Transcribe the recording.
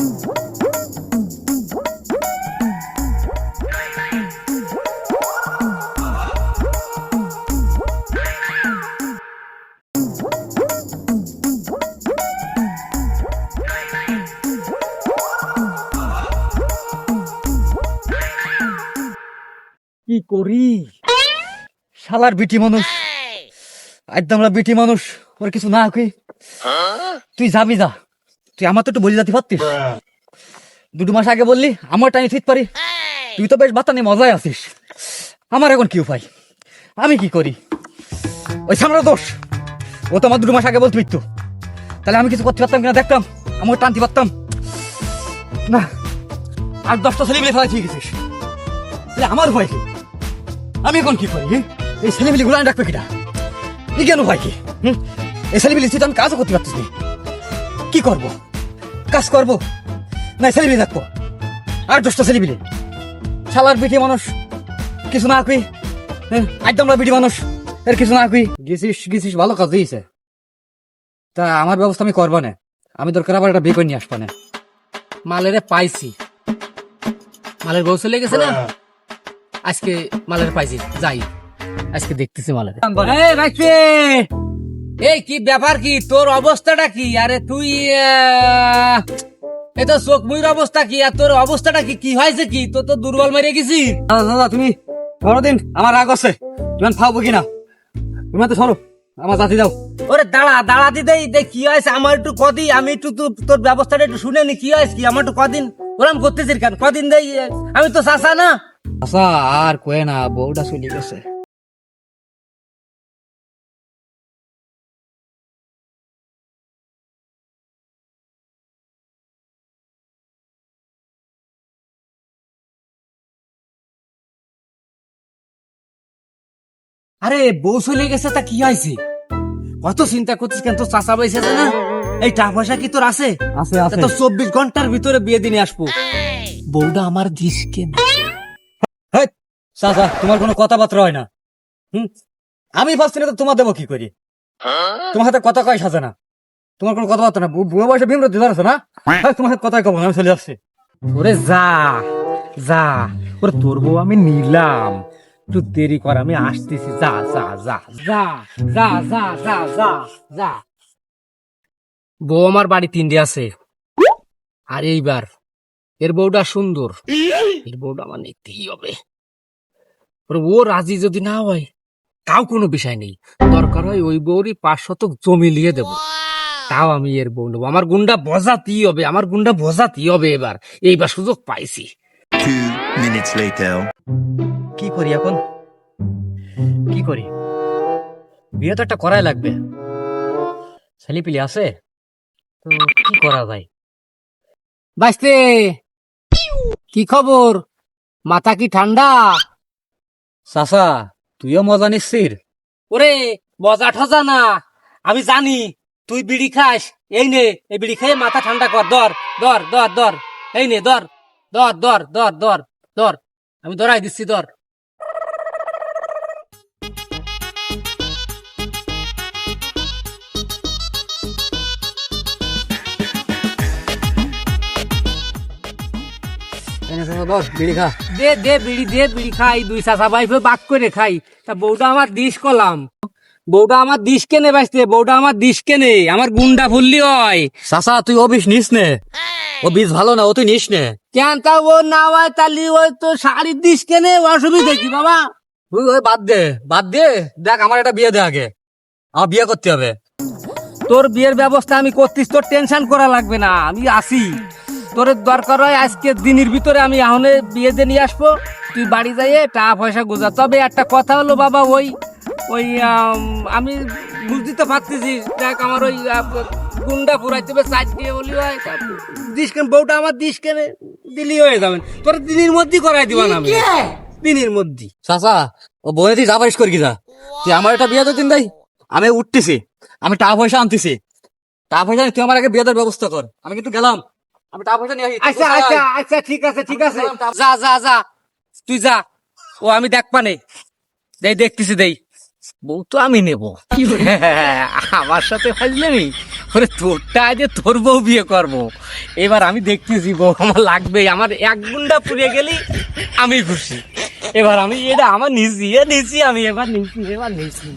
কি করি? শালার বিটি মানুষ, একদম বিটি মানুষ, ওর কিছু না কই তুই যাবি যা। তুই আমার তো একটু বলি যাতে পারতিস। 2 মাস আগে বললি আমার টাইম ঠিক পারি। তুই তো বেশ বাতা নিয়ে মজায় আছিস। আমার এখন কি উপায়? আমি কি করি? ওই সামনের দোষ। ও তো আমার 2 মাস আগে বলতো মৃত্যু। তাহলে আমি কিছু করতে পারতাম কিনা দেখতাম, আমার টানতে পারতাম না। আর 10টা ছেলে মিলে ফেলা ঠিক গেছিস। আমার ভয় কি? আমি এখন কি করি? এই ছেলেমিলি গুলো রাখবে কিনা? এই কেন ভয় কি? এই ছেলেমিলি তো আমি কাজও করতে পারতেছি। কি করবো? কাজ করবো না ছেলেমিলি থাকবো? আর 10টা ছেলেমিলি শালার বিটি মানুষ, কিছু না কই। একদম বিটি মানুষ, এর কিছু না কই। গেছিস ভালো কাজ দিয়েছে। তা আমার ব্যবস্থা আমি করবো না। আমি দরকার আবার একটা বিয়ে করে নিয়ে আসবো না। মালেরে পাইছি, মালের বউ চলে গেছে না, আজকে মালের পাইছি, যাই আজকে দেখতেছি মালের। এই কি ব্যাপার, কি তোর অবস্থাটা কি? আরে তুই এ তো চোখ মুইর অবস্থা কি, আর তোর অবস্থাটা কি? কি হয়েছে কি? তোর তো দুর্বল মেরে গেছি। দাদা তুমি বড়দিন আমার রাগ আছে, তুমি খাওয়াবো কিনা? তুমি তো সরো, আমার জাতি দাও। ওরে দাঁড়া দিদে, কি হয়েছে আমার একটু কদিন, আমি একটু তোর ব্যবস্থাটা একটু শুনে নি। কি হয়েছে কি আমার একটু কদিন? ওরম করতেছিস কেন? কদিন দেই, আমি তো চাচা না। আচ্ছা আর কয়ে না, বউটা চলে গেছে। আরে বউ চলে গেছে, তা কি হয়েছে? কত চিন্তা করছিস কেন? তোর চাচা বয়সে না, এই টাকা পয়সা কি তোর আছে? আছে তা তো 24 ঘন্টার ভিতরে বিয়ে দিনে আসবো। বউটা আমার দিস কেন? চাচা তোমার কোনো কথাবার্তা হয় না। আমি পাচ্ছি না তো তোমার দেবো কি করি? তোমার হাতে কথা কয় সাজে না, তোমার কোনো কথাবার্তা না। বুড়ো বয়সে ভীম রোদ আছে না, তোমার সাথে কথাই কব না, আমি চলে যাচ্ছি। ওরে যা যা, ওরে তোর বউ আমি নিলাম, একটু দেরি কর, আমি আসতেছি। যা যা যা যা যা যা যা যা যা। বউ আমার বাড়ি 3টে আছে, আর এইবার এর বউটা সুন্দর, এর বউটা আমার নিতেই হবে। ও রাজি যদি না হয় তাও কোনো বিষয় নেই, দরকার হয় ওই বউরই 5 শতক জমি লিয়ে দেব, তাও আমি এর বউ নেবো। আমার গুন্ডা বজাতেই হবে, আমার গুন্ডা বজাতেই হবে। এইবার সুযোগ পাইছি। 2 minutes later. কি করি এখন? কি করি? বিয়ে তো একটা করাই লাগবে। ছেলেপিলি আছে তো কি করা যায়? বাইস্তে, কি খবর? মাথা কি ঠান্ডা? চাচা তুইও মজা নিচ্ছিস? ওরে মজা ঠজা না, আমি জানি তুই বিড়ি খাস। এই নে, এই বিড়ি খেয়ে মাথা ঠান্ডা কর। ধর ধর ধর ধর, এই নে ধর ধর ধর ধর ধর ধর, আমি ধরাই দিচ্ছি, ধর। বিড়ি খা। দে দে বিড়ি, দে বিড়ি খাই, 2 চাচা ভাই বাক করে খাই। তা বউটা আমার দিস কলাম, বউটা আমার দিস কেনে বাইসতে, বউটা আমার দিস কেনে, আমার গুন্ডা ফুললি হয়। চাচা তুই ও বিষ নিস নে, ও বীজ ভালো না, ও তুই নিস নে। কেন তা ও না হয় তালি ওই তো শাড়ির দিস কেনে, অসুবিধা কি বাবা? তুই ওই বাদ দে, বাদ দে। দেখ আমার একটা বিয়ে দে আগে, আমার বিয়ে করতে হবে। তোর বিয়ের ব্যবস্থা আমি করতিস, তোর টেনশন করা লাগবে না, আমি আসি। তোর দরকার হয় আজকে দিনের ভিতরে আমি এখন বিয়ে দিয়ে নিয়ে আসবো, তুই বাড়ি যাইয়ে টাকা পয়সা গুজা। তবে একটা কথা হলো বাবা, ওই ওই আমি বুঝতে তো পারতেছি, দেখ আমার ওই গুন্ডা পুরাইতে হবে, 4 দিয়ে বলি হয় দিস কেন, বউটা আমার দিস কেনে দিলি হয়ে যাবেন। তোর দিনের মধ্যেই করাই দিবা না, আমি দিনের মধ্যেই। চাচা ও বনে তুই যা পারিস করি যা, তুই আমার একটা বিয়ে দিন দেয়। আমি উঠতেছি, আমি টাকা পয়সা আনতেছি। টাকা পয়সা তুই আমার আগে বিয়ে দেওয়ার ব্যবস্থা কর, আমি কিন্তু গেলাম। আমি টাকা পয়সা নিয়ে আসি। আচ্ছা আচ্ছা আচ্ছা, ঠিক আছে ঠিক আছে, যা যা যা, তুই যা। ও আমি দেখ পানে দেই, দেখতেছি দেই। বউ তো আমি নেব, আমার সাথে ফাজলামি ওরে তোরটা যে তোর বউ বিয়ে করবো, এবার আমি দেখতেছি বউ আমার লাগবেই, আমার এক গুন্ডা পুড়ে গেলি আমি খুশি। এবার আমি এটা আমার নিছি আমি এবার নিছি।